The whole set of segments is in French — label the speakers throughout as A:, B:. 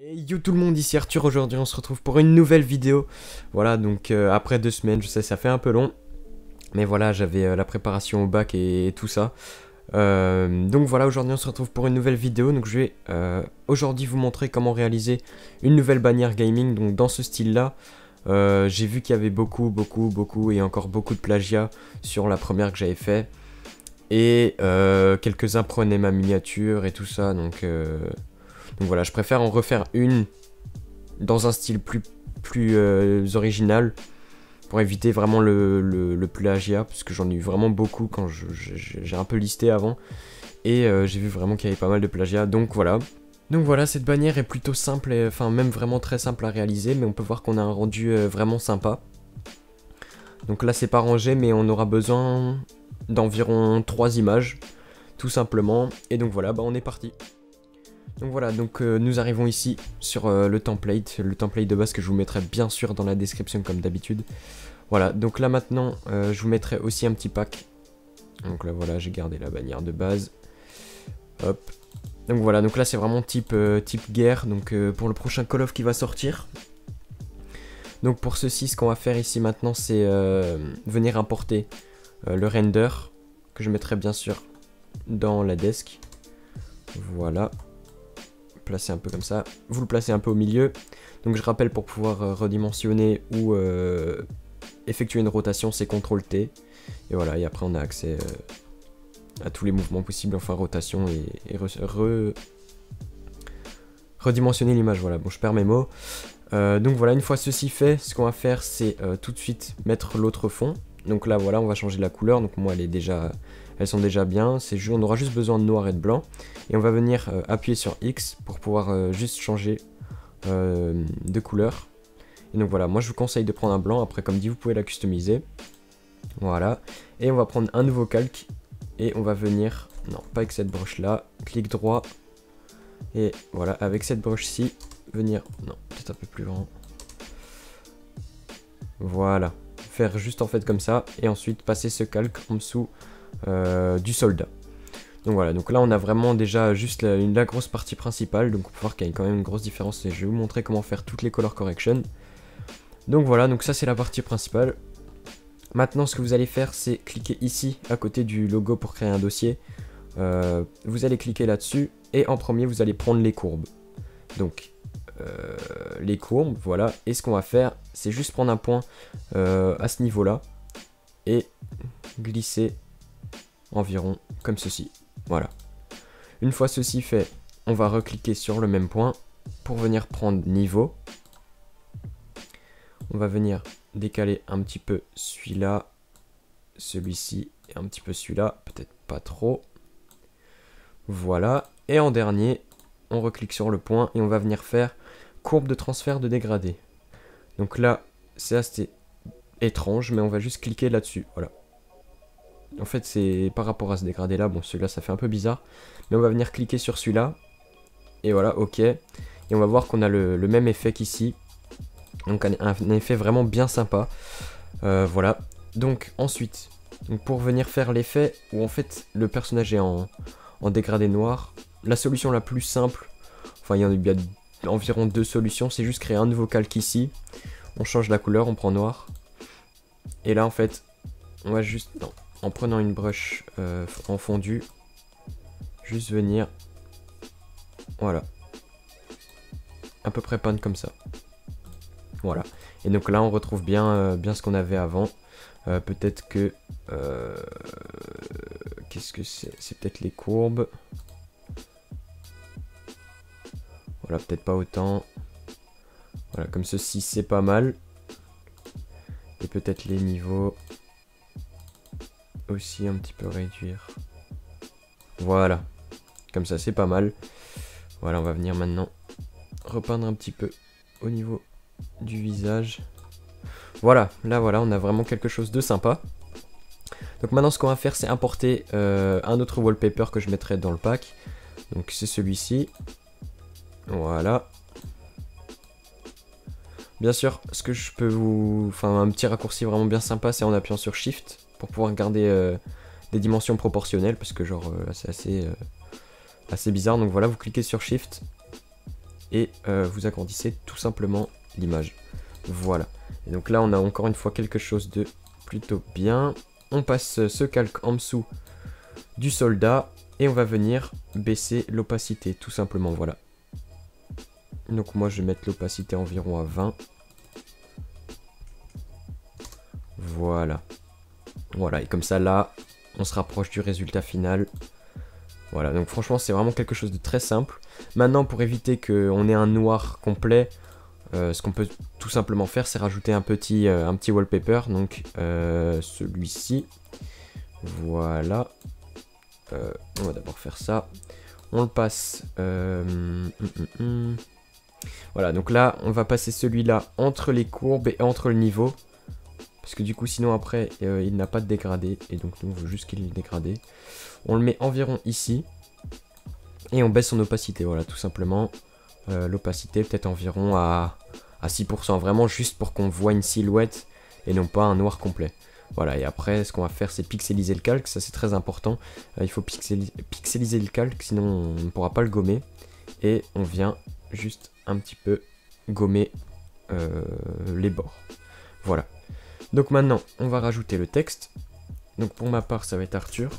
A: Et yo tout le monde, ici Arthur, aujourd'hui on se retrouve pour une nouvelle vidéo. Voilà, donc après 2 semaines, je sais ça fait un peu long. Mais voilà, j'avais la préparation au bac et tout ça. Donc voilà, aujourd'hui on se retrouve pour une nouvelle vidéo. Donc je vais aujourd'hui vous montrer comment réaliser une nouvelle bannière gaming. Donc dans ce style-là, j'ai vu qu'il y avait beaucoup et encore beaucoup de plagiat sur la première que j'avais fait. Et quelques-uns prenaient ma miniature et tout ça, donc voilà, je préfère en refaire une dans un style plus original pour éviter vraiment le plagiat, parce que j'en ai eu vraiment beaucoup quand j'ai un peu listé avant, et j'ai vu vraiment qu'il y avait pas mal de plagiat, donc voilà. Donc voilà, cette bannière est plutôt simple, enfin même vraiment très simple à réaliser, mais on peut voir qu'on a un rendu vraiment sympa. Donc là c'est pas rangé, mais on aura besoin d'environ 3 images, tout simplement, et donc voilà, bah on est parti. Donc voilà, donc nous arrivons ici sur le template de base que je vous mettrai bien sûr dans la description comme d'habitude. Voilà, donc là maintenant je vous mettrai aussi un petit pack. Donc là voilà, j'ai gardé la bannière de base. Hop. Donc voilà, donc là c'est vraiment type guerre, donc pour le prochain Call of qui va sortir. Donc pour ceci, ce qu'on va faire ici maintenant, c'est venir importer le render, que je mettrai bien sûr dans la desk. Voilà. Placer un peu comme ça, vous le placez un peu au milieu. Donc je rappelle, pour pouvoir redimensionner ou effectuer une rotation, c'est CTRL T, et voilà, et après on a accès à tous les mouvements possibles, enfin rotation et redimensionner l'image. Voilà, bon, je perds mes mots. Donc voilà, une fois ceci fait, ce qu'on va faire, c'est tout de suite mettre l'autre fond. Donc là voilà, on va changer la couleur, donc moi elles sont déjà bien, on aura juste besoin de noir et de blanc, et on va venir appuyer sur X pour pouvoir juste changer de couleur. Et donc voilà, moi je vous conseille de prendre un blanc, après comme dit vous pouvez la customiser. Voilà, et on va prendre un nouveau calque, et on va venir, non pas avec cette broche là, clic droit, et voilà, avec cette broche ci, venir, non peut-être un peu plus grand, voilà, faire juste en fait comme ça, et ensuite passer ce calque en dessous du soldat. Donc voilà, donc là on a vraiment déjà juste la grosse partie principale, donc on peut voir qu'il y a quand même une grosse différence, et je vais vous montrer comment faire toutes les color correction. Donc voilà, donc ça c'est la partie principale. Maintenant ce que vous allez faire, c'est cliquer ici à côté du logo pour créer un dossier. Vous allez cliquer là-dessus, et en premier vous allez prendre les courbes. Donc les courbes, voilà, et ce qu'on va faire, c'est juste prendre un point à ce niveau là, et glisser environ comme ceci. Voilà. Une fois ceci fait, on va recliquer sur le même point pour venir prendre niveau. On va venir décaler un petit peu celui-là, celui-ci et un petit peu celui-là, peut-être pas trop. Voilà. Et en dernier, on reclique sur le point et on va venir faire courbe de transfert de dégradé. Donc là, c'est assez étrange, mais on va juste cliquer là-dessus. Voilà. En fait, c'est par rapport à ce dégradé là, bon celui-là ça fait un peu bizarre, mais on va venir cliquer sur celui-là, et voilà, ok, et on va voir qu'on a le même effet qu'ici, donc un effet vraiment bien sympa. Voilà, donc ensuite, pour venir faire l'effet où en fait le personnage est en dégradé noir, la solution la plus simple, enfin il y a environ 2 solutions, c'est juste créer un nouveau calque ici, on change la couleur, on prend noir, et là en fait, on va juste, non, en prenant une brush en fondu, juste venir, voilà, à peu près peindre comme ça. Voilà, et donc là on retrouve bien, bien ce qu'on avait avant. Peut-être que qu'est-ce que c'est peut-être les courbes. Voilà, peut-être pas autant. Voilà, comme ceci c'est pas mal. Et peut-être les niveaux aussi un petit peu réduire. Voilà, comme ça c'est pas mal. Voilà, on va venir maintenant repeindre un petit peu au niveau du visage. Voilà, là voilà, on a vraiment quelque chose de sympa. Donc maintenant ce qu'on va faire, c'est importer un autre wallpaper que je mettrai dans le pack. Donc c'est celui-ci. Voilà. Bien sûr, ce que je peux vous... Enfin, un petit raccourci vraiment bien sympa, c'est en appuyant sur Shift pour pouvoir garder des dimensions proportionnelles, parce que genre c'est assez bizarre. Donc voilà, vous cliquez sur Shift et vous agrandissez tout simplement l'image. Voilà. Et donc là, on a encore une fois quelque chose de plutôt bien. On passe ce calque en dessous du soldat et on va venir baisser l'opacité, tout simplement, voilà. Donc moi, je vais mettre l'opacité environ à 20. Voilà. Voilà, et comme ça, là, on se rapproche du résultat final. Voilà, donc franchement, c'est vraiment quelque chose de très simple. Maintenant, pour éviter qu'on ait un noir complet, ce qu'on peut tout simplement faire, c'est rajouter un petit wallpaper. Donc, celui-ci. Voilà. On va d'abord faire ça. On le passe. Voilà, donc là, on va passer celui-là entre les courbes et entre le niveau. Parce que du coup, sinon après, il n'a pas de dégradé. Et donc, nous, on veut juste qu'il ait le dégradé. On le met environ ici. Et on baisse son opacité, voilà, tout simplement. L'opacité, peut-être environ à 6%. Vraiment juste pour qu'on voit une silhouette et non pas un noir complet. Voilà, et après, ce qu'on va faire, c'est pixeliser le calque. Ça, c'est très important. Il faut pixeliser le calque, sinon on ne pourra pas le gommer. Et on vient juste un petit peu gommer les bords. Voilà. Donc maintenant, on va rajouter le texte. Donc pour ma part, ça va être Arthur.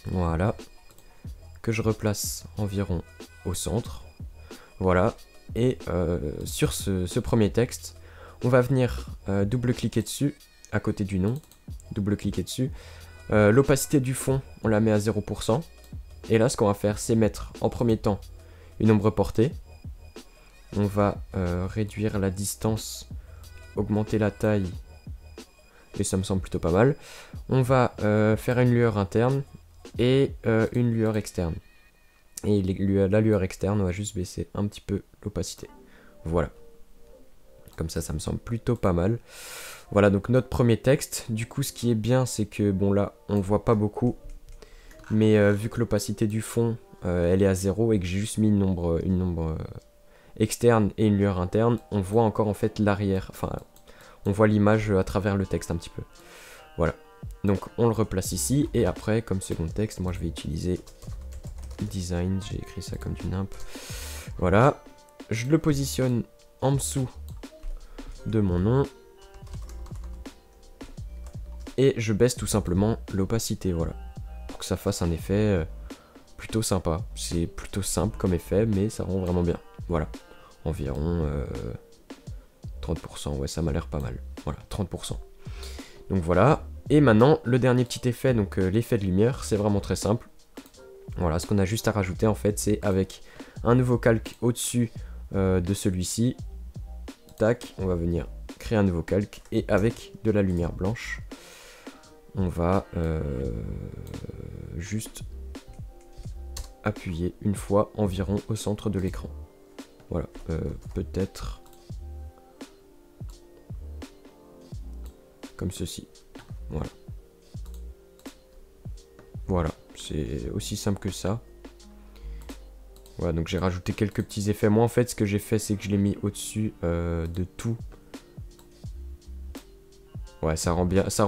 A: Voilà. Que je replace environ au centre. Voilà. Et sur ce premier texte, on va venir double-cliquer dessus, à côté du nom. Double-cliquer dessus. L'opacité du fond, on la met à 0%. Et là, ce qu'on va faire, c'est mettre en premier temps une ombre portée. On va réduire la distance, augmenter la taille, et ça me semble plutôt pas mal. On va faire une lueur interne et une lueur externe. Et la lueur externe, on va juste baisser un petit peu l'opacité. Voilà. Comme ça me semble plutôt pas mal. Voilà, donc notre premier texte. Du coup, ce qui est bien, c'est que, bon là, on voit pas beaucoup. Mais vu que l'opacité du fond, elle est à 0 et que j'ai juste mis une ombre externe et une lueur interne, on voit encore en fait l'arrière. Enfin, on voit l'image à travers le texte un petit peu. Voilà. Donc on le replace ici. Et après, comme second texte, moi je vais utiliser design. J'ai écrit ça comme du nimp. Voilà. Je le positionne en dessous de mon nom. Et je baisse tout simplement l'opacité. Voilà. Pour que ça fasse un effet plutôt sympa. C'est plutôt simple comme effet, mais ça rend vraiment bien. Voilà. Environ 30%. Ouais, ça m'a l'air pas mal. Voilà, 30%. Donc voilà. Et maintenant, le dernier petit effet, donc l'effet de lumière, c'est vraiment très simple. Voilà, ce qu'on a juste à rajouter en fait, c'est avec un nouveau calque au-dessus de celui-ci. Tac, on va venir créer un nouveau calque et avec de la lumière blanche, on va juste appuyer une fois environ au centre de l'écran. Voilà, peut-être comme ceci. Voilà. Voilà, c'est aussi simple que ça. Voilà, donc j'ai rajouté quelques petits effets. Moi en fait, ce que j'ai fait, c'est que je l'ai mis au-dessus de tout. Ouais, ça rend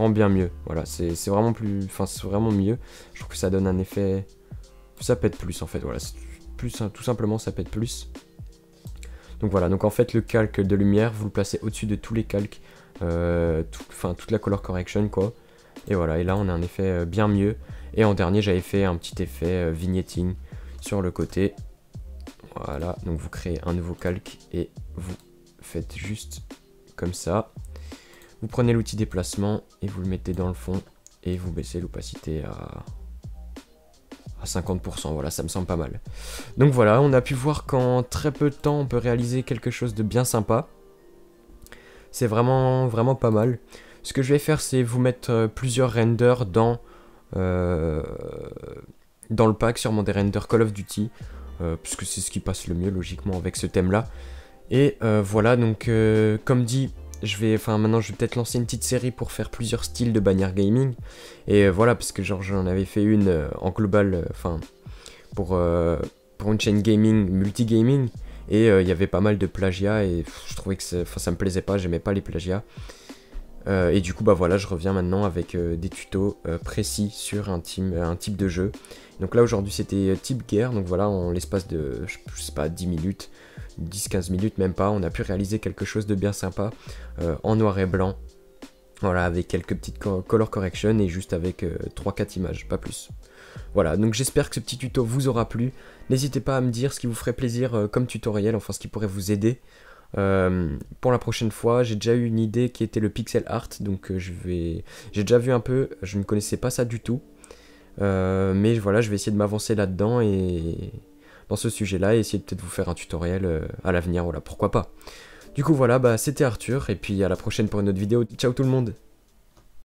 A: bien mieux. Voilà, c'est vraiment plus, enfin c'est vraiment mieux. Je trouve que ça donne un effet, ça pète plus en fait. Voilà, plus tout simplement ça pète plus. Donc voilà, donc en fait le calque de lumière, vous le placez au-dessus de tous les calques, toute la color correction quoi. Et voilà, et là on a un effet bien mieux. Et en dernier, j'avais fait un petit effet vignetting sur le côté. Voilà, donc vous créez un nouveau calque et vous faites juste comme ça. Vous prenez l'outil déplacement et vous le mettez dans le fond et vous baissez l'opacité à 50%. Voilà, ça me semble pas mal. Donc voilà, on a pu voir qu'en très peu de temps, on peut réaliser quelque chose de bien sympa. C'est vraiment, vraiment pas mal. Ce que je vais faire, c'est vous mettre plusieurs renders dans le pack, sûrement des renders Call of Duty, puisque c'est ce qui passe le mieux logiquement avec ce thème là. Et voilà, donc comme dit, maintenant je vais peut-être lancer une petite série pour faire plusieurs styles de bannière gaming. Et voilà, parce que genre j'en avais fait une en global, pour une chaîne gaming, multi-gaming. Et il y avait pas mal de plagiat et je trouvais que ça me plaisait pas, j'aimais pas les plagiats. Et du coup bah voilà, je reviens maintenant avec des tutos précis sur un type de jeu. Donc là aujourd'hui c'était type guerre, donc voilà, en l'espace de je sais pas 10 minutes, 10-15 minutes même pas, on a pu réaliser quelque chose de bien sympa en noir et blanc. Voilà, avec quelques petites color correction et juste avec 3-4 images, pas plus. Voilà, donc j'espère que ce petit tuto vous aura plu. N'hésitez pas à me dire ce qui vous ferait plaisir comme tutoriel, enfin ce qui pourrait vous aider. Pour la prochaine fois, j'ai déjà eu une idée qui était le pixel art, donc j'ai déjà vu un peu, je ne connaissais pas ça du tout. Mais voilà, je vais essayer de m'avancer là-dedans et dans ce sujet-là et essayer de peut-être vous faire un tutoriel à l'avenir, voilà, pourquoi pas. Du coup voilà, bah c'était Arthur, et puis à la prochaine pour une autre vidéo. Ciao tout le monde!